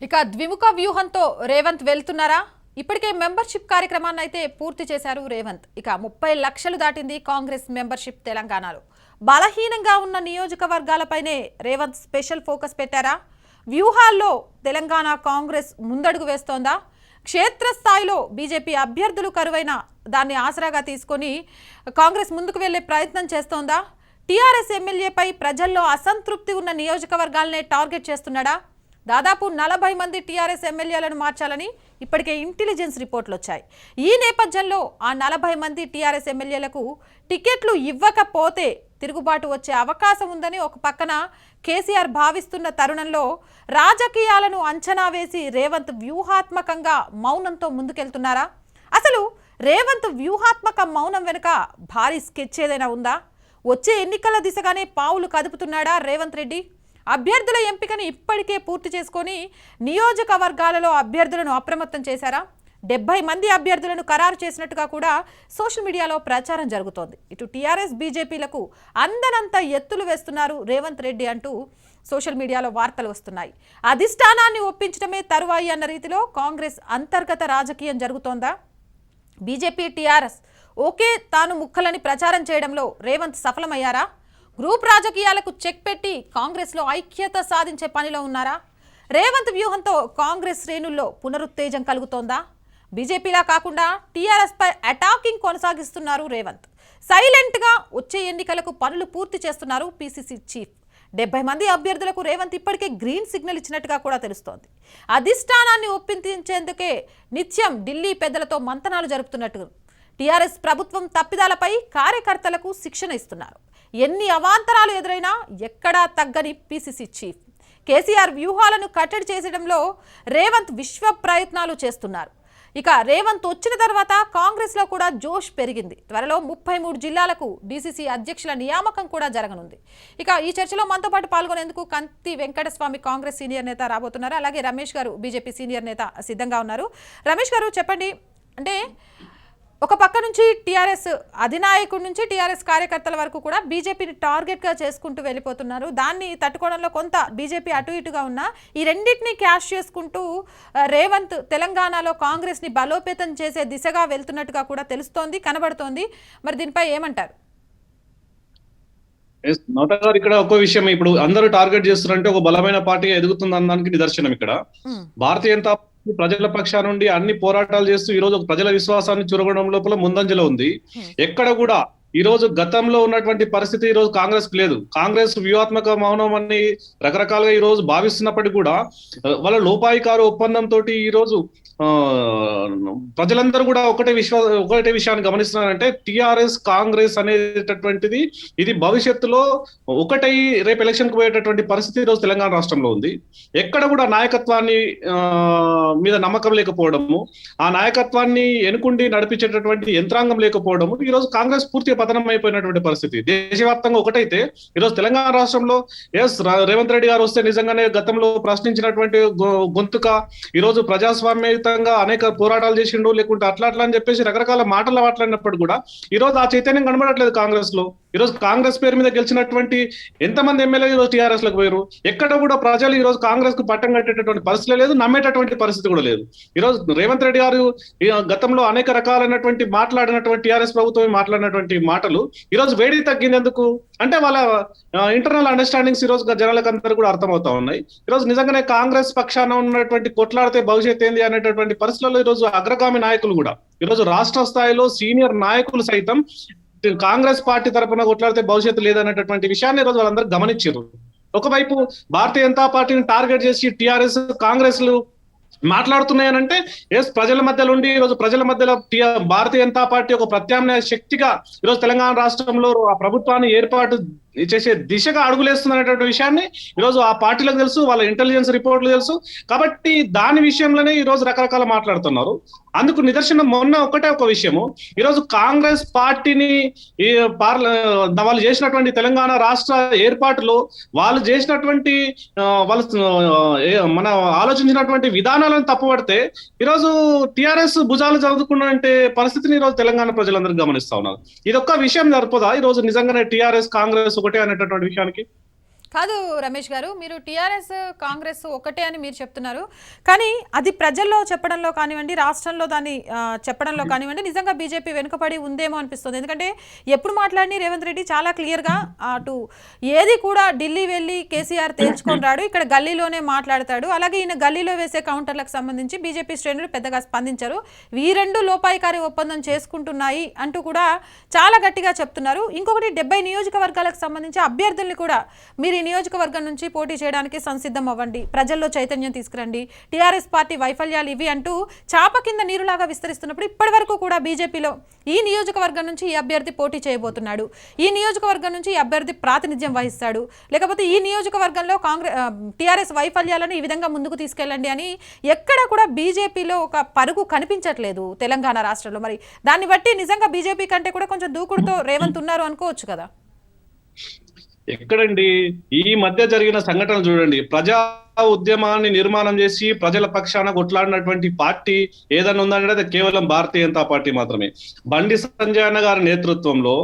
ఇక ద్విముఖ వ్యూహంతో రేవంత్ వెళ్తున్నారా? ఇప్పటికే మెంబర్షిప్ కార్యక్రమాన్ని అయితే పూర్తి చేశారు రేవంత్. ఇక 30 లక్షలు దాటింది కాంగ్రెస్ మెంబర్షిప్ తెలంగాణలో. బలహీనంగా ఉన్న నియోజకవర్గాలపైనే రేవంత్ స్పెషల్ ఫోకస్ పెట్టారా? వ్యూహాల్లో తెలంగాణ కాంగ్రెస్ ముందడుగు వేస్తోందా? క్షేత్రస్థాయిలో బీజేపీ అభ్యర్థులు కరువైన దాన్ని ఆసరాగా తీసుకొని కాంగ్రెస్ ముందుకు వెళ్లే ప్రయత్నం చేస్తోందా? టీఆర్ఎస్ ఎమ్మెల్యేపై ప్రజల్లో అసంతృప్తి ఉన్న నియోజకవర్గాలనే టార్గెట్ చేస్తున్నాడా? దాదాపు 40 మంది టీఆర్ఎస్ ఎమ్మెల్యేలను మార్చాలని ఇప్పటికే ఇంటెలిజెన్స్ రిపోర్ట్లు వచ్చాయి. ఈ నేపథ్యంలో ఆ 40 మంది టీఆర్ఎస్ ఎమ్మెల్యేలకు టికెట్లు ఇవ్వకపోతే తిరుగుబాటు వచ్చే అవకాశం ఉందని ఒక పక్కన కేసీఆర్ భావిస్తున్న తరుణంలో రాజకీయాలను అంచనా వేసి రేవంత్ వ్యూహాత్మకంగా మౌనంతో ముందుకెళ్తున్నారా? అసలు రేవంత్ వ్యూహాత్మక మౌనం వెనుక భారీ స్కెచ్ ఏదైనా ఉందా? వచ్చే ఎన్నికల దిశగానే పావులు కదుపుతున్నాడా రేవంత్ రెడ్డి? అభ్యర్థుల ఎంపికను ఇప్పటికే పూర్తి చేసుకొని నియోజకవర్గాలలో అభ్యర్థులను అప్రమత్తం చేశారా? 70 మంది అభ్యర్థులను ఖరారు చేసినట్టుగా కూడా సోషల్ మీడియాలో ప్రచారం జరుగుతోంది. ఇటు టీఆర్ఎస్ బీజేపీలకు అందనంత ఎత్తులు వేస్తున్నారు రేవంత్ రెడ్డి అంటూ సోషల్ మీడియాలో వార్తలు వస్తున్నాయి. అధిష్టానాన్ని ఒప్పించడమే తరువాయి అన్న రీతిలో కాంగ్రెస్ అంతర్గత రాజకీయం జరుగుతోందా? బీజేపీ టీఆర్ఎస్ ఓకే తాను ముక్కలని ప్రచారం చేయడంలో రేవంత్ సఫలమయ్యారా? గ్రూప్ రాజకీయాలకు చెక్ పెట్టి కాంగ్రెస్లో ఐక్యత సాధించే పనిలో ఉన్నారా? రేవంత్ వ్యూహంతో కాంగ్రెస్ శ్రేణుల్లో పునరుత్తేజం కలుగుతోందా? బీజేపీలా కాకుండా టీఆర్ఎస్ పై అటాకింగ్ కొనసాగిస్తున్నారు రేవంత్. సైలెంట్గా వచ్చే ఎన్నికలకు పనులు పూర్తి చేస్తున్నారు పీసీసీ చీఫ్. 70 మంది అభ్యర్థులకు రేవంత్ ఇప్పటికే గ్రీన్ సిగ్నల్ ఇచ్చినట్టుగా కూడా తెలుస్తోంది. అధిష్టానాన్ని ఒప్పించేందుకే నిత్యం ఢిల్లీ పెద్దలతో మంతనాలు జరుపుతున్నట్టు టీఆర్ఎస్ ప్రభుత్వం తప్పిదాలపై కార్యకర్తలకు శిక్షణ ఇస్తున్నారు. ఎన్ని అవాంతరాలు ఎదురైనా ఎక్కడా తగ్గని పీసీసీ చీఫ్ కేసీఆర్ వ్యూహాలను కట్టడి చేసడంలో రేవంత్ విశ్వ ప్రయత్నాలు చేస్తున్నారు. ఇక రేవంత్ వచ్చిన తర్వాత కాంగ్రెస్లో కూడా జోష్ పెరిగింది. త్వరలో 33 జిల్లాలకు డీసీసీ అధ్యక్షుల నియామకం కూడా జరగనుంది. ఇక ఈ చర్చలో మనతో పాటు పాల్గొనేందుకు కంతి వెంకటస్వామి కాంగ్రెస్ సీనియర్ నేత రాబోతున్నారు. అలాగే రమేష్ గారు బీజేపీ సీనియర్ నేత సిద్ధంగా ఉన్నారు. రమేష్ గారు చెప్పండి, అంటే ఒక పక్క నుంచి టీఆర్ఎస్ అధినాయకుడి నుంచి టీఆర్ఎస్ కార్యకర్తల వరకు కూడా బీజేపీని టార్గెట్గా చేసుకుంటూ వెళ్ళిపోతున్నారు. దాన్ని తట్టుకోవడంలో కొంత బీజేపీ అటు ఇటుగా ఉన్నా ఈ రెండింటినీ క్యాష్ చేసుకుంటూ రేవంత్ తెలంగాణలో కాంగ్రెస్ని బలోపేతం చేసే దిశగా వెళ్తున్నట్టుగా కూడా తెలుస్తోంది, కనబడుతోంది. మరి దీనిపై ఏమంటారు? ఇక్కడ ఒక విషయం, ఇప్పుడు అందరూ టార్గెట్ చేస్తున్నారంటే ఒక బలమైన పార్టీ ఎదుగుతుంది అనడానికి నిదర్శనం. ఇక్కడ భారతీయ జనతా ప్రజల పక్షా నుండి అన్ని పోరాటాలు చేస్తూ ఈ రోజు ప్రజల విశ్వాసాన్ని చురగడం లోపల ముందంజలో ఉంది. ఎక్కడ కూడా ఈ రోజు గతంలో ఉన్నటువంటి పరిస్థితి ఈ రోజు కాంగ్రెస్ కు లేదు. కాంగ్రెస్ వ్యూహాత్మక మౌనం అని రకరకాలుగా ఈ రోజు భావిస్తున్నప్పటికీ కూడా వాళ్ళ లోపాయికారు ఒప్పందంతో ఈ రోజు ప్రజలందరూ కూడా ఒకటే విషయాన్ని గమనిస్తున్నారంటే టిఆర్ఎస్ కాంగ్రెస్ అనేటటువంటిది ఇది భవిష్యత్తులో ఒకటై రేపు ఎలక్షన్ కు పోయేటటువంటి పరిస్థితి ఈ రోజు తెలంగాణ రాష్ట్రంలో ఉంది. ఎక్కడ కూడా నాయకత్వాన్ని మీద నమ్మకం లేకపోవడము, ఆ నాయకత్వాన్ని ఎన్నుకుండి నడిపించేటటువంటి యంత్రాంగం లేకపోవడము ఈ రోజు కాంగ్రెస్ పూర్తిగా పతనం అయిపోయినటువంటి పరిస్థితి. దేశవ్యాప్తంగా ఒకటైతే ఈ రోజు తెలంగాణ రాష్ట్రంలో రేవంత్ రెడ్డి గారు వస్తే నిజంగానే గతంలో ప్రశ్నించినటువంటి గొంతుక ఈ రోజు ప్రజాస్వామ్య అనేక పోరాటాలు చేసిండు, లేకుంటే అట్లా అని చెప్పేసి రకరకాల మాటలు మాట్లాడినప్పుడు కూడా ఈ రోజు ఆ చైతన్యం కనబడట్లేదు కాంగ్రెస్ లో. ఈ రోజు కాంగ్రెస్ పేరు మీద గెలిచినటువంటి ఎంతమంది ఎమ్మెల్యేలు ఈ రోజు టీఆర్ఎస్ లకు పోయారు. ఎక్కడ కూడా ప్రజలు ఈ రోజు కాంగ్రెస్ కు పట్టం కట్టేటటువంటి పరిస్థితి లేదు, నమ్మేటటువంటి పరిస్థితి కూడా లేదు. ఈ రోజు రేవంత్ రెడ్డి గారు గతంలో అనేక రకాలైనటువంటి మాట్లాడినటువంటి టీఆర్ఎస్ ప్రభుత్వం మాట్లాడినటువంటి మాటలు ఈ రోజు వేడి తగ్గిందెందుకు అంటే వాళ్ళ ఇంటర్నల్ అండర్స్టాండింగ్స్ ఈ రోజు జనాలకు అందరూ కూడా అర్థమవుతా ఉన్నాయి. ఈ రోజు నిజంగానే కాంగ్రెస్ పక్షాన ఉన్నటువంటి కొట్లాడితే భవిష్యత్ ఏంది అనేటటువంటి పరిస్థితుల్లో ఈ రోజు అగ్రగామి నాయకులు కూడా ఈ రోజు రాష్ట్ర స్థాయిలో సీనియర్ నాయకులు సైతం కాంగ్రెస్ పార్టీ తరఫున కొట్లాడితే భవిష్యత్తు లేదనేటటువంటి విషయాన్ని ఈ రోజు వాళ్ళందరూ గమనించారు. ఒకవైపు భారతీయ జనతా పార్టీని టార్గెట్ చేసి టీఆర్ఎస్ కాంగ్రెస్ లు మాట్లాడుతున్నాయనంటే ప్రజల మధ్యలో ఉండి ఈ రోజు ప్రజల మధ్యలో భారతీయ జనతా పార్టీ ఒక ప్రత్యామ్నాయ శక్తిగా ఈరోజు తెలంగాణ రాష్ట్రంలో ఆ ప్రభుత్వాన్ని ఏర్పాటు చేసే దిశగా అడుగులేస్తున్నటువంటి విషయాన్ని ఈరోజు ఆ పార్టీలకు తెలుసు, వాళ్ళ ఇంటెలిజెన్స్ రిపోర్ట్లు తెలుసు. కాబట్టి దాని విషయంలోనే ఈ రోజు రకరకాల మాట్లాడుతున్నారు. అందుకు నిదర్శనం మొన్న ఒకటే ఒక విషయము, ఈరోజు కాంగ్రెస్ పార్టీని వాళ్ళు చేసినటువంటి తెలంగాణ రాష్ట్ర ఏర్పాటులో వాళ్ళు చేసినటువంటి వాళ్ళు మన ఆలోచించినటువంటి విధానాలను తప్పుపడితే ఈరోజు టిఆర్ఎస్ భుజాలు చదువుకున్నటువంటి పరిస్థితిని ఈరోజు తెలంగాణ ప్రజలందరూ గమనిస్తా ఉన్నారు. ఇది ఒక్క విషయం సరిపోదా ఈ రోజు నిజంగానే టిఆర్ఎస్ కాంగ్రెస్ ఒకటే అనేటటువంటి విషయానికి? కాదు రమేష్ గారు, మీరు టీఆర్ఎస్ కాంగ్రెస్ ఒకటే అని మీరు చెప్తున్నారు. కానీ అది ప్రజల్లో చెప్పడంలో కానివ్వండి, రాష్ట్రంలో దాన్ని చెప్పడంలో కానివ్వండి, నిజంగా బీజేపీ వెనుకబడి ఉందేమో అనిపిస్తుంది. ఎందుకంటే ఎప్పుడు మాట్లాడిని రేవంత్ రెడ్డి చాలా క్లియర్గా అటు ఏది కూడా ఢిల్లీ వెళ్ళి కేసీఆర్ తేల్చుకొని రాడు, ఇక్కడ గల్లీలోనే మాట్లాడతాడు. అలాగే ఈయన గల్లీలో వేసే కౌంటర్లకు సంబంధించి బీజేపీ శ్రేణులు పెద్దగా స్పందించారు. ఈ రెండు లోపాయికారి ఒప్పందం చేసుకుంటున్నాయి అంటూ కూడా చాలా గట్టిగా చెప్తున్నారు. ఇంకొకటి 70 నియోజకవర్గాలకు సంబంధించి అభ్యర్థుల్ని కూడా మీరు ఈ నియోజకవర్గం నుంచి పోటీ చేయడానికి సంసిద్ధం అవ్వండి, ప్రజల్లో చైతన్యం తీసుకురండి, టీఆర్ఎస్ పార్టీ వైఫల్యాలు ఇవి అంటూ చాప కింద నీరులాగా విస్తరిస్తున్నప్పుడు ఇప్పటి వరకు కూడా బీజేపీలో ఈ నియోజకవర్గం నుంచి ఈ అభ్యర్థి పోటీ చేయబోతున్నాడు, ఈ నియోజకవర్గం నుంచి ఈ అభ్యర్థి ప్రాతినిధ్యం వహిస్తాడు, లేకపోతే ఈ నియోజకవర్గంలో టీఆర్ఎస్ వైఫల్యాలను ఈ విధంగా ముందుకు తీసుకెళ్ళండి అని ఎక్కడ కూడా బీజేపీలో ఒక పరుగు కనిపించట్లేదు తెలంగాణ రాష్ట్రంలో. మరి దాన్ని బట్టి నిజంగా బీజేపీ కంటే కూడా కొంచెం దూకుడుతో రేవంత్ ఉన్నారు అనుకోవచ్చు కదా. ఎక్కడండి ఈ మధ్య జరిగిన సంఘటనలు చూడండి. ప్రజా ఉద్యమాన్ని నిర్మాణం చేసి ప్రజల పక్షాన కొట్లాడినటువంటి పార్టీ ఏదైనా ఉందంటే అది కేవలం భారతీయ జనతా పార్టీ మాత్రమే. బండి సంజయ్ అన్న గారి నేతృత్వంలో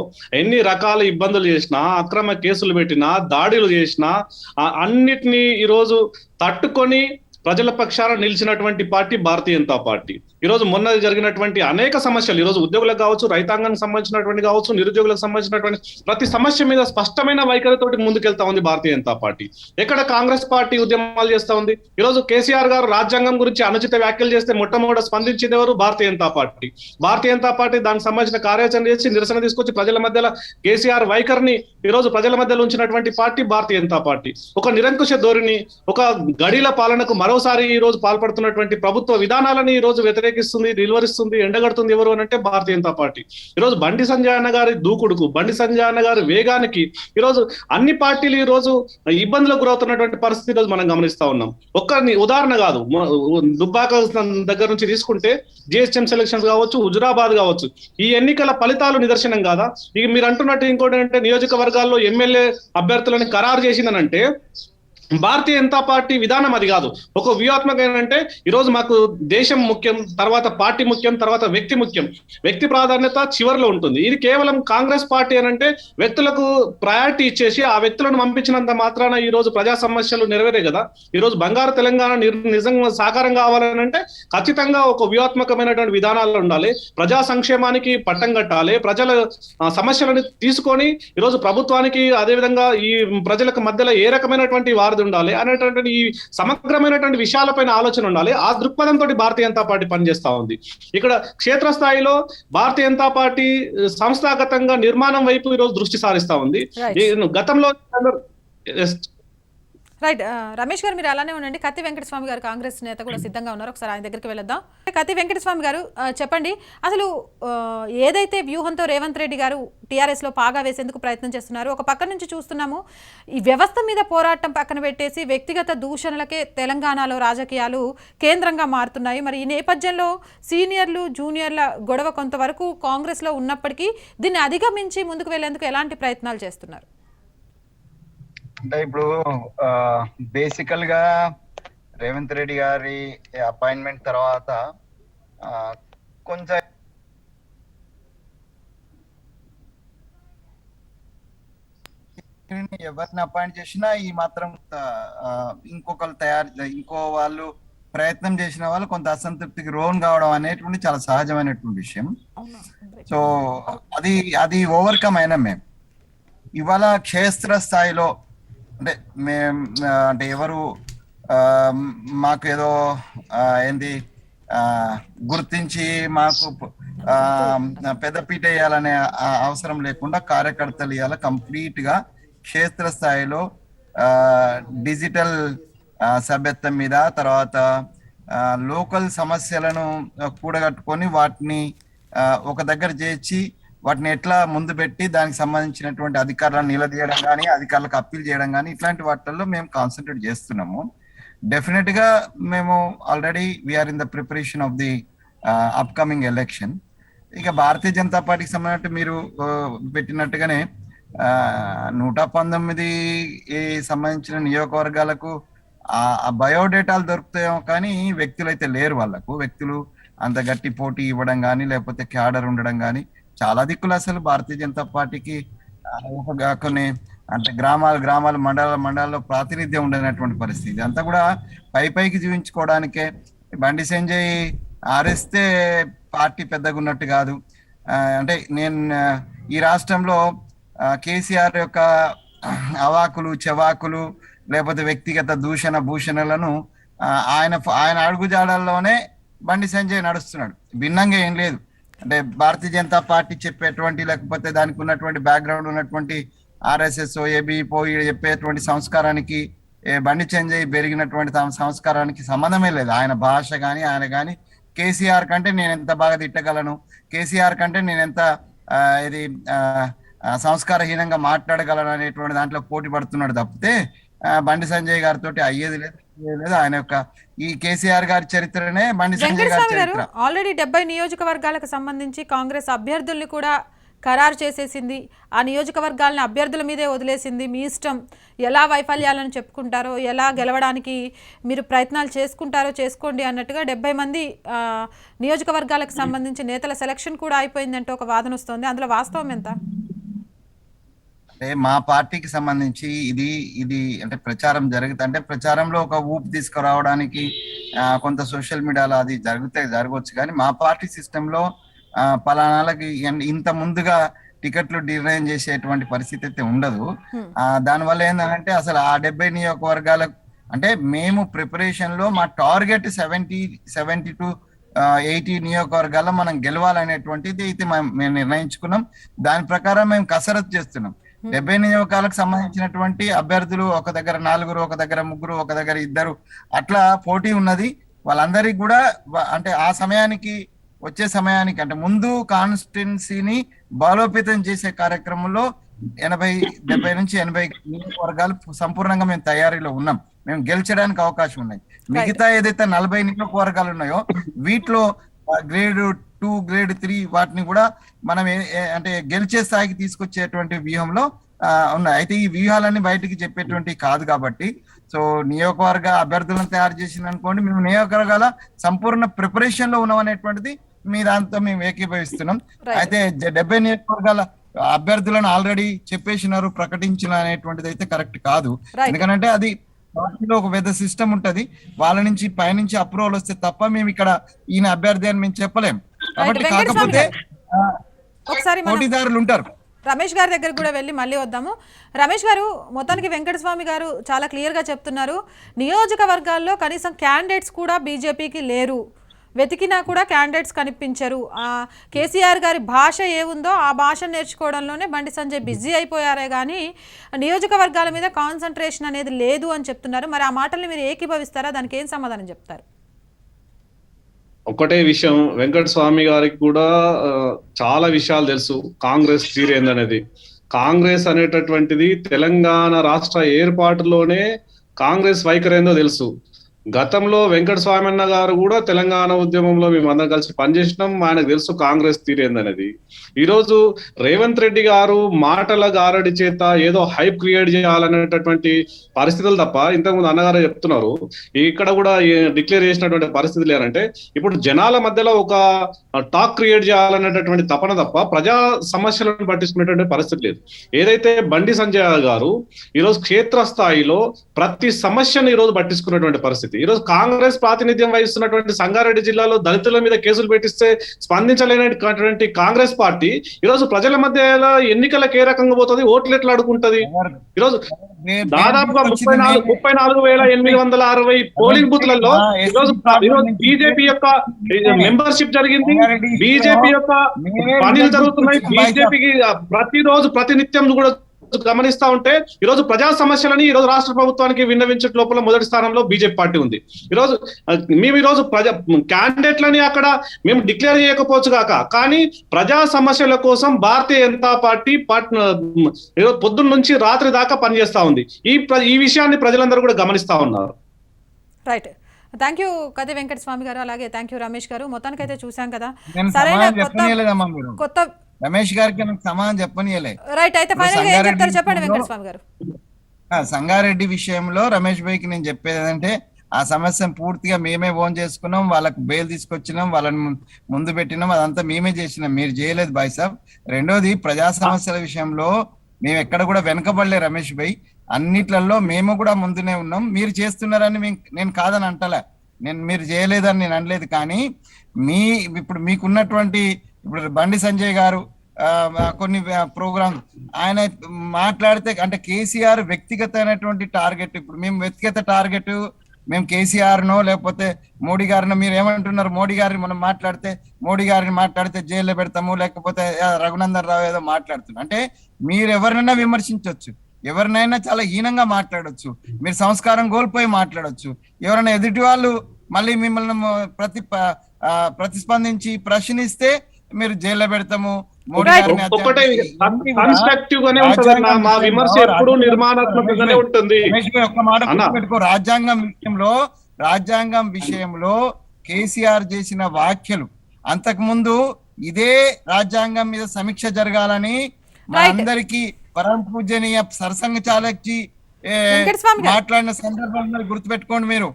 ఎన్ని రకాల ఇబ్బందులు చేసినా, అక్రమ కేసులు పెట్టినా, దాడులు చేసినా అన్నిటినీ ఈరోజు తట్టుకొని ప్రజల పక్షాన నిలిచినటువంటి పార్టీ భారతీయ జనతా పార్టీ. ఈరోజు మొన్న జరిగినటువంటి అనేక సమస్యలు, ఈరోజు ఉద్యోగులకు కావచ్చు, రైతాంగానికి సంబంధించినటువంటి కావచ్చు, నిరుద్యోగులకు సంబంధించినటువంటి ప్రతి సమస్య మీద స్పష్టమైన వైఖరితోటి ముందుకెళ్తా ఉంది భారతీయ జనతా పార్టీ. ఎక్కడ కాంగ్రెస్ పార్టీ ఉద్యమాలు చేస్తా ఉంది. ఈరోజు కేసీఆర్ గారు రాజ్యాంగం గురించి అనుచిత వ్యాఖ్యలు చేస్తే మొట్టమొదటి స్పందించేది ఎవరు? భారతీయ జనతా పార్టీ. భారతీయ జనతా పార్టీ దానికి సంబంధించిన కార్యాచరణ చేసి నిరసన తీసుకొచ్చి ప్రజల మధ్యలో కేసీఆర్ వైఖరిని ఈరోజు ప్రజల మధ్యలో ఉంచినటువంటి పార్టీ భారతీయ జనతా పార్టీ. ఒక నిరంకుశ ధోరణి, ఒక గడిల పాలనకు మరోసారి ఈ రోజు పాల్పడుతున్నటువంటి ప్రభుత్వ విధానాలని ఈ రోజు వ్యతిరేకిస్తుంది, నిలువరిస్తుంది, ఎండగడుతుంది ఎవరు అని అంటే భారతీయ జనతా పార్టీ. ఈరోజు బండి సంజయ్ అన్న గారి దూకుడుకు, బండి సంజయ్ అన్న గారి వేగానికి ఈరోజు అన్ని పార్టీలు ఈ రోజు ఇబ్బందులకు గురవుతున్నటువంటి పరిస్థితి ఈరోజు మనం గమనిస్తా ఉన్నాం. ఒక్కరిని ఉదాహరణ కాదు, దుబ్బాక దగ్గర నుంచి తీసుకుంటే జిహెచ్ఎం సెలక్షన్స్ కావచ్చు, హుజురాబాద్ కావచ్చు, ఈ ఎన్నికల ఫలితాలు నిదర్శనం కాదా? ఇక మీరు అంటున్నట్టు ఇంకోటి అంటే నియోజకవర్గాల్లో ఎమ్మెల్యే అభ్యర్థులను ఖరారు చేసిందనంటే భారతీయ జనతా పార్టీ విధానం అది కాదు. ఒక వ్యూహాత్మకమైన అంటే ఈరోజు మాకు దేశం ముఖ్యం, తర్వాత పార్టీ ముఖ్యం, తర్వాత వ్యక్తి ముఖ్యం. వ్యక్తి ప్రాధాన్యత చివరిలో ఉంటుంది. ఇది కేవలం కాంగ్రెస్ పార్టీ అంటే వ్యక్తులకు ప్రయారిటీ ఇచ్చేసి ఆ వ్యక్తులను పంపించినంత మాత్రాన ఈ రోజు ప్రజా సమస్యలు నెరవేరే కదా. ఈ రోజు బంగారు తెలంగాణ నిజంగా సాకారం కావాలని అంటే ఖచ్చితంగా ఒక వ్యూహాత్మకమైనటువంటి విధానాలు ఉండాలి. ప్రజా సంక్షేమానికి పట్టం కట్టాలి. ప్రజల సమస్యలను తీసుకొని ఈరోజు ప్రభుత్వానికి, అదేవిధంగా ఈ ప్రజలకు మధ్యలో ఏ రకమైనటువంటి వారధి ఉండాలి అనేటువంటి ఈ సమగ్రమైనటువంటి విషయాలపైన ఆలోచన ఉండాలి. ఆ దృక్పథంతో భారతీయ జనతా పార్టీ పనిచేస్తా ఉంది. ఇక్కడ క్షేత్రస్థాయిలో భారతీయ జనతా పార్టీ సంస్థాగతంగా నిర్మాణం వైపు ఈరోజు దృష్టి సారిస్తా ఉంది. గతంలో రైట్ రమేష్ గారు, మీరు అలానే ఉండండి. కత్తి వెంకటస్వామి గారు కాంగ్రెస్ నేత కూడా సిద్ధంగా ఉన్నారు, ఒకసారి ఆయన దగ్గరికి వెళ్దాం. కత్తి వెంకటస్వామి గారు చెప్పండి, అసలు ఏదైతే వ్యూహంతో రేవంత్ రెడ్డి గారు టీఆర్ఎస్లో పాగా వేసేందుకు ప్రయత్నం చేస్తున్నారు, ఒక పక్క నుంచి చూస్తున్నాము ఈ వ్యవస్థ మీద పోరాటం పక్కన పెట్టేసి వ్యక్తిగత దూషణలకే తెలంగాణలో రాజకీయాలు కేంద్రంగా మారుతున్నాయి. మరి ఈ నేపథ్యంలో సీనియర్లు జూనియర్ల గొడవ కొంతవరకు కాంగ్రెస్లో ఉన్నప్పటికీ దీన్ని అధిగమించి ముందుకు వెళ్లేందుకు ఎలాంటి ప్రయత్నాలు చేస్తున్నారు? అంటే ఇప్పుడు బేసికల్ గా రేవంత్ రెడ్డి గారి అపాయింట్మెంట్ తర్వాత కొంచెం ఎవరిని అపాయింట్ చేసినా ఈ మాత్రం ఇంకో వాళ్ళు ప్రయత్నం చేసిన వాళ్ళు కొంత అసంతృప్తికి లోన్ కావడం అనేటువంటి చాలా సహజమైనటువంటి విషయం. సో అది ఓవర్కమ్ అయినా మేము ఇవాళ క్షేత్ర స్థాయిలో అంటే ఎవరు మాకు ఏదో ఏంది గుర్తించి మాకు పెద్దపీట వేయాలనే అవసరం లేకుండా కార్యకర్తలు ఇవాళ కంప్లీట్ గా క్షేత్ర స్థాయిలో డిజిటల్ సభ్యత్వం మీద, తర్వాత లోకల్ సమస్యలను కూడగట్టుకొని వాటిని ఒక దగ్గర చేర్చి వాటిని ఎట్లా ముందు పెట్టి దానికి సంబంధించినటువంటి అధికారులను నిలదీయడం కానీ, అధికారులకు అప్పీల్ చేయడం కానీ, ఇట్లాంటి వాటిల్లో మేము కాన్సన్ట్రేట్ చేస్తున్నాము. డెఫినెట్ గా మేము already we are in the preparation of the upcoming election. ఇక భారతీయ జనతా పార్టీకి సంబంధించి మీరు పెట్టినట్టుగానే 119 సంబంధించిన నియోజకవర్గాలకు ఆ బయోడేటాలు దొరుకుతాయేమో కానీ వ్యక్తులు అయితే లేరు. వ్యక్తులు అంత గట్టి పోటీ ఇవ్వడం కానీ, లేకపోతే క్యాడర్ ఉండడం కానీ చాలా దిక్కులు అసలు భారతీయ జనతా పార్టీకి కొన్ని అంటే గ్రామాలు మండలాల్లో ప్రాతినిధ్యం ఉండనటువంటి పరిస్థితి అంతా కూడా పైకి జీవించుకోవడానికే. బండి సంజయ్ ఆరేస్తే పార్టీ పెద్దగా ఉన్నట్టు కాదు. అంటే నేను ఈ రాష్ట్రంలో కేసీఆర్ యొక్క అవాకులు చెవాకులు లేకపోతే వ్యక్తిగత భూషణలను ఆయన అడుగుజాడల్లోనే బండి సంజయ్ నడుస్తున్నాడు, భిన్నంగా ఏం లేదు. అంటే భారతీయ జనతా పార్టీ చెప్పేటువంటి లేకపోతే దానికి ఉన్నటువంటి బ్యాక్గ్రౌండ్ ఉన్నటువంటి ఆర్ఎస్ఎస్ ఏబీపో చెప్పేటువంటి సంస్కారానికి బండి సంజయ్ పెరిగినటువంటి సంస్కారానికి సంబంధమే లేదు. ఆయన భాష కానీ ఆయన కానీ కేసీఆర్ కంటే నేను ఎంత బాగా తిట్టగలను, కేసీఆర్ కంటే నేను ఎంత ఇది సంస్కారహీనంగా మాట్లాడగలను అనేటువంటి దాంట్లో పోటీ పడుతున్నాడు తప్పితే బండి సంజయ్ గారితో అయ్యేది లేదు. ఆయన యొక్క ఈ కేసీఆర్ గారి చరిత్రనే బండి సంజయ్ గారి చరిత్ర. ఆల్రెడీ 70 నియోజకవర్గాలకు సంబంధించి కాంగ్రెస్ అభ్యర్థుల్ని కూడా ఖరారు చేసేసింది. ఆ నియోజకవర్గాలని అభ్యర్థుల మీదే వదిలేసింది. మీ ఇష్టం, ఎలా వైఫల్యాలను చెప్పుకుంటారో, ఎలా గెలవడానికి మీరు ప్రయత్నాలు చేసుకుంటారో చేసుకోండి అన్నట్టుగా 70 మంది నియోజకవర్గాలకు సంబంధించి నేతల సెలక్షన్ కూడా అయిపోయిందంటే ఒక వాదన వస్తుంది. అందులో వాస్తవం ఎంత? అంటే మా పార్టీకి సంబంధించి ఇది అంటే ప్రచారం జరుగుతుంటే ప్రచారంలో ఒక ఊపు తీసుకురావడానికి కొంత సోషల్ మీడియాలో అది జరగవచ్చు. కానీ మా పార్టీ సిస్టమ్ లో పలానాలకి ఇంత ముందుగా టికెట్లు నిర్ణయం చేసేటువంటి పరిస్థితి అయితే ఉండదు. దానివల్ల ఏంటంటే అసలు ఆ 70 నియోజకవర్గాలకు అంటే మేము ప్రిపరేషన్ లో మా టార్గెట్ 70 to 80 నియోజకవర్గాల్లో మనం గెలవాలనేటువంటిది అయితే మేము నిర్ణయించుకున్నాం. దాని ప్రకారం మేము కసరత్తు చేస్తున్నాం. 70 నియోజకాలకు సంబంధించినటువంటి అభ్యర్థులు ఒక దగ్గర 4, ఒక దగ్గర 3, ఒక దగ్గర 2 అట్లా పోటీ ఉన్నది. వాళ్ళందరికీ కూడా అంటే ఆ సమయానికి వచ్చే సమయానికి అంటే ముందు కాన్స్టిట్యున్సీని బలోపేతం చేసే కార్యక్రమంలో 70 నుంచి 80 నియోజకవర్గాలు సంపూర్ణంగా మేము తయారీలో ఉన్నాం. మేము గెలిచడానికి అవకాశం ఉన్నాయి. మిగతా ఏదైతే 40 నియోజకవర్గాలు ఉన్నాయో వీటిలో గ్రేడ్ 2, గ్రేడ్ 3 వాటిని కూడా మనం అంటే గెలిచే స్థాయికి తీసుకొచ్చేటువంటి వ్యూహంలో ఉన్నాయి. అయితే ఈ వ్యూహాలన్నీ బయటికి చెప్పేటువంటి కాదు కాబట్టి సో నియోజకవర్గ అభ్యర్థులను తయారు చేసింది అనుకోండి, మేము నియోజకవర్గాల సంపూర్ణ ప్రిపరేషన్ లో ఉన్నాం అనేటువంటిది మీ దాంతో మేము ఏకీభవిస్తున్నాం. అయితే 70 నియోజకవర్గాల అభ్యర్థులను ఆల్రెడీ చెప్పేసినారు, ప్రకటించిన అనేటువంటిది అయితే కరెక్ట్ కాదు. ఎందుకంటే అది పార్టీలో ఒక పెద్ద సిస్టమ్ ఉంటది, వాళ్ళ నుంచి పైనుంచి అప్రూవల్ వస్తే తప్ప మేము ఇక్కడ ఈయన అభ్యర్థి అని మేము చెప్పలేం. కాబట్టి కాకపోతే పోటీదారులు ఉంటారు. రమేష్ గారి దగ్గర కూడా వెళ్ళి మళ్ళీ వద్దాము. రమేష్ గారు, మొత్తానికి వెంకటస్వామి గారు చాలా క్లియర్గా చెప్తున్నారు, నియోజకవర్గాల్లో కనీసం క్యాండిడేట్స్ కూడా బీజేపీకి లేరు, వెతికినా కూడా క్యాండిడేట్స్ కనిపించరు. కేసీఆర్ గారి భాష ఏముందో ఆ భాష నేర్చుకోవడంలోనే బండి సంజయ్ బిజీ అయిపోయారే కానీ నియోజకవర్గాల మీద కాన్సన్ట్రేషన్ అనేది లేదు అని చెప్తున్నారు. మరి ఆ మాటల్ని మీరు ఏకీభవిస్తారా? దానికి ఏం సమాధానం చెప్తారు? ఒకటే విషయం, వెంకటస్వామి గారికి కూడా చాలా విషయాలు తెలుసు కాంగ్రెస్ తీరేందనేది. కాంగ్రెస్ అనేటటువంటిది తెలంగాణ రాష్ట్ర ఏర్పాటులోనే కాంగ్రెస్ వైఖరేందో తెలుసు. గతంలో వెంకటస్వామి అన్న గారు కూడా తెలంగాణ ఉద్యమంలో మేము అందరం కలిసి పనిచేసినాం, ఆయనకు తెలుసు కాంగ్రెస్ తీరేందనేది. ఈరోజు రేవంత్ రెడ్డి గారు మాటల గారడి చేత ఏదో హైప్ క్రియేట్ చేయాలనేటటువంటి పరిస్థితులు తప్ప, ఇంతకుముందు అన్నగారే చెప్తున్నారు ఇక్కడ కూడా డిక్లేర్ చేసినటువంటి పరిస్థితి లేరంటే ఇప్పుడు జనాల మధ్యలో ఒక టాక్ క్రియేట్ చేయాలనేటటువంటి తపన తప్ప ప్రజా సమస్యలను పట్టించుకునేటువంటి పరిస్థితి లేదు. ఏదైతే బండి సంజయ్ గారు ఈరోజు క్షేత్రస్థాయిలో ప్రతి సమస్యను ఈరోజు పట్టించుకున్నటువంటి పరిస్థితి. ఈరోజు కాంగ్రెస్ ప్రాతినిధ్యం వహిస్తున్నటువంటి సంగారెడ్డి జిల్లాలో దళితుల మీద కేసులు పెట్టిస్తే స్పందించలేనటువంటి కాంగ్రెస్ పార్టీ ఈరోజు ప్రజల మధ్య ఎన్నికలకు ఏ రకంగా పోతుంది, ఓట్లు ఎట్లా అడుగుంటది? ఈరోజు దాదాపుగా 34,860 పోలింగ్ బూత్లలో ఈరోజు బీజేపీ యొక్క మెంబర్షిప్ జరిగింది, బీజేపీ యొక్క పనులు జరుగుతున్నాయి. బీజేపీకి ప్రతిరోజు ప్రతినిత్యం కూడా గమనిస్తా ఉంటే ఈరోజు ప్రజా సమస్యలని ఈరోజు రాష్ట్ర ప్రభుత్వానికి విన్నవించే లోపల మొదటి స్థానంలో బీజేపీ పార్టీ ఉంది. మేము ఈరోజు క్యాండిడేట్లని అక్కడ మేము డిక్లేర్ చేయకపోవచ్చు కాక, కానీ ప్రజా సమస్యల కోసం భారతీయ జనతా పార్టీ పొద్దున్న నుంచి రాత్రి దాకా పనిచేస్తా ఉంది. ఈ విషయాన్ని ప్రజలందరూ కూడా గమనిస్తా ఉన్నారు. రైట్, థ్యాంక్ యూ కది వెంకటస్వామి గారు, అలాగే థ్యాంక్ యూ రమేష్ గారు. మొత్తానికైతే చూసాం కదా, సరైన కొత్త రమేష్ గారికి సమాధానం చెప్పనీయలే. రైట్, అయితే ఫైనల్ గా ఏం చెప్తారు చెప్పండి వెంకటస్వామి గారు. సంగారెడ్డి విషయంలో రమేష్ భాయ్కి నేను చెప్పేది ఏంటంటే ఆ సమస్యను పూర్తిగా మేమే ఓన్ చేసుకున్నాం, వాళ్ళకు బెయిల్ తీసుకొచ్చినాం, వాళ్ళని ముందు పెట్టినాం, అదంతా మేమే చేసినాం, మీరు చేయలేదు బాయ్ సాబ్. రెండోది ప్రజా సమస్యల విషయంలో మేము ఎక్కడ కూడా వెనకబడలే రమేష్ భాయ్, అన్నిట్లలో మేము కూడా ముందునే ఉన్నాం. మీరు చేస్తున్నారని నేను కాదని అంటలే, మీరు చేయలేదని నేను అనలేదు. కానీ ఇప్పుడు మీకున్నటువంటి ఇప్పుడు బండి సంజయ్ గారు కొన్ని ప్రోగ్రామ్ ఆయన మాట్లాడితే అంటే కేసీఆర్ వ్యక్తిగతమైనటువంటి టార్గెట్, ఇప్పుడు మేము వ్యక్తిగత టార్గెట్ మేము కేసీఆర్ నో లేకపోతే మోడీ గారినో, మీరు ఏమంటున్నారు మోడీ గారిని మనం మోడీ గారిని మాట్లాడితే జైల్లో పెడతాము, లేకపోతే రఘునందన్ రావు ఏదో మాట్లాడుతున్నారు అంటే మీరు ఎవరినైనా విమర్శించవచ్చు, ఎవరినైనా చాలా హీనంగా మాట్లాడొచ్చు, మీరు సంస్కారం కోల్పోయి మాట్లాడొచ్చు. ఎవరైనా ఎదుటి వాళ్ళు మళ్ళీ మిమ్మల్ని ప్రతిస్పందించి ప్రశ్నిస్తే మీరు జైల్లో పెడతాము, మోడీ గారిని కన్స్ట్రక్టివ్ గానే ఉంటది. మా విమర్శ ఎప్పుడు నిర్మాణాత్మకంగానే ఉంటుంది. ఒక్క మాట గుర్తుపెట్టుకో, రాజ్యాంగం విషయంలో కేసీఆర్ చేసిన వ్యాఖ్యలు అంతకు ముందు ఇదే రాజ్యాంగం మీద సమీక్ష జరగాలని మా అందరికి పరమ పూజనీయ సరసంగ చాలక్జీ మాట్లాడిన సందర్భాలు గుర్తుపెట్టుకోండి. మీరు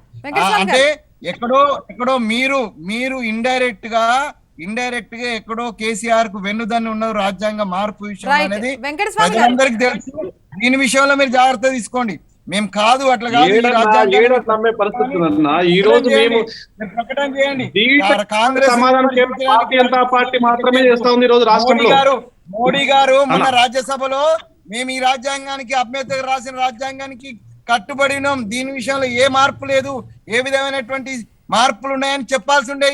అంటే ఎక్కడో మీరు ఇండైరెక్ట్ గా ఎక్కడో కేసీఆర్ కు వెన్నుదన్ను ఉన్నారు రాజ్యాంగ మార్పు విషయం అనేది ప్రజలందరికీ తెలుసు. దీని విషయంలో మీరు జాగ్రత్త తీసుకోండి. మేము కాదు అట్లా కాదు, ప్రకటన చేయండి. కాంగ్రెస్ మోడీ గారు మన రాజ్యసభలో మేము ఈ రాజ్యాంగానికి అంబేద్కర్ రాసిన రాజ్యాంగానికి కట్టుబడినాం, దీని విషయంలో ఏ మార్పు లేదు, ఏ విధమైనటువంటి మార్పులు ఉన్నాయని చెప్పాల్సి ఉండే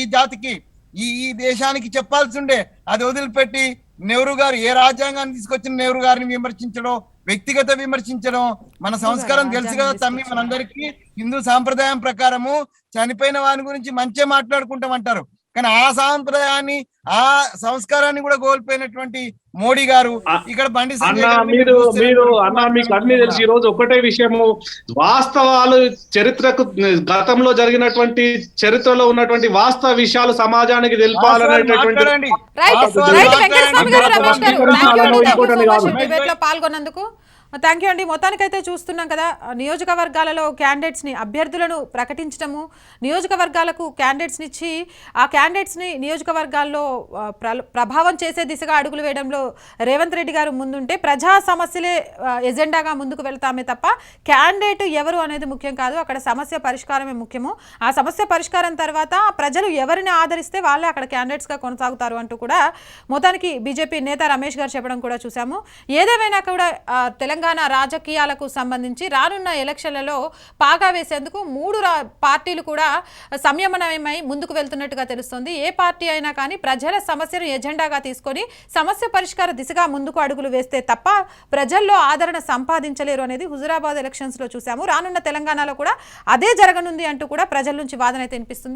ఈ జాతికి, ఈ దేశానికి చెప్పాల్సి ఉండే. అది వదిలిపెట్టి నెహ్రూ గారు ఏ రాజ్యాంగాన్ని తీసుకొచ్చిన నెహ్రూ గారిని విమర్శించడం, వ్యక్తిగత విమర్శించడం, మన సంస్కారం తెలుసు కదా తమ్మి, మనందరికీ హిందూ సాంప్రదాయం ప్రకారము చనిపోయిన వారి గురించి మంచిగా మాట్లాడుకుంటాం అంటారు. కానీ ఆ సాంప్రదాయాన్ని ఆ సంస్కారాన్ని కూడా కోల్పోయినటువంటి మోడీ గారు ఇక్కడ బండి మీకు అన్ని తెలిసి ఈ రోజు ఒకటే విషయము, వాస్తవాలు చరిత్రకు గతంలో జరిగినటువంటి చరిత్రలో ఉన్నటువంటి వాస్తవ విషయాలు సమాజానికి తెలిపాలనేటటువంటి పాల్గొన్నందుకు థ్యాంక్ యూ అండి. మొత్తానికైతే చూస్తున్నాం కదా, నియోజకవర్గాలలో క్యాండిడేట్స్ని అభ్యర్థులను ప్రకటించడము, నియోజకవర్గాలకు క్యాండిడేట్స్ని ఇచ్చి ఆ క్యాండిడేట్స్ని నియోజకవర్గాల్లో ప్రభావం చేసే దిశగా అడుగులు వేయడంలో రేవంత్ రెడ్డి గారు ముందుంటే ప్రజా సమస్యలే ఎజెండాగా ముందుకు వెళ్తామే తప్ప క్యాండిడేట్ ఎవరు అనేది ముఖ్యం కాదు, అక్కడ సమస్య పరిష్కారమే ముఖ్యము. ఆ సమస్య పరిష్కారం తర్వాత ప్రజలు ఎవరిని ఆదరిస్తే వాళ్ళే అక్కడ క్యాండిడేట్స్గా కొనసాగుతారు అంటూ కూడా మొత్తానికి బీజేపీ నేత రమేష్ గారు చెప్పడం కూడా చూసాము. ఏదేమైనా కూడా తెలంగాణ రాజకీయాలకు సంబంధించి రానున్న ఎలక్షన్లలో పాగా వేసేందుకు 3 పార్టీలు కూడా సంయమనమై ముందుకు వెళ్తున్నట్టుగా తెలుస్తుంది. ఏ పార్టీ అయినా కానీ ప్రజల సమస్యను ఎజెండాగా తీసుకొని సమస్య పరిష్కార దిశగా ముందుకు అడుగులు వేస్తే తప్ప ప్రజల్లో ఆదరణ సంపాదించలేరు అనేది హుజురాబాద్ ఎలక్షన్స్ లో చూసాము. రానున్న తెలంగాణలో కూడా అదే జరగనుంది అంటూ కూడా ప్రజల నుంచి వాదన అయితే వినిపిస్తుంది.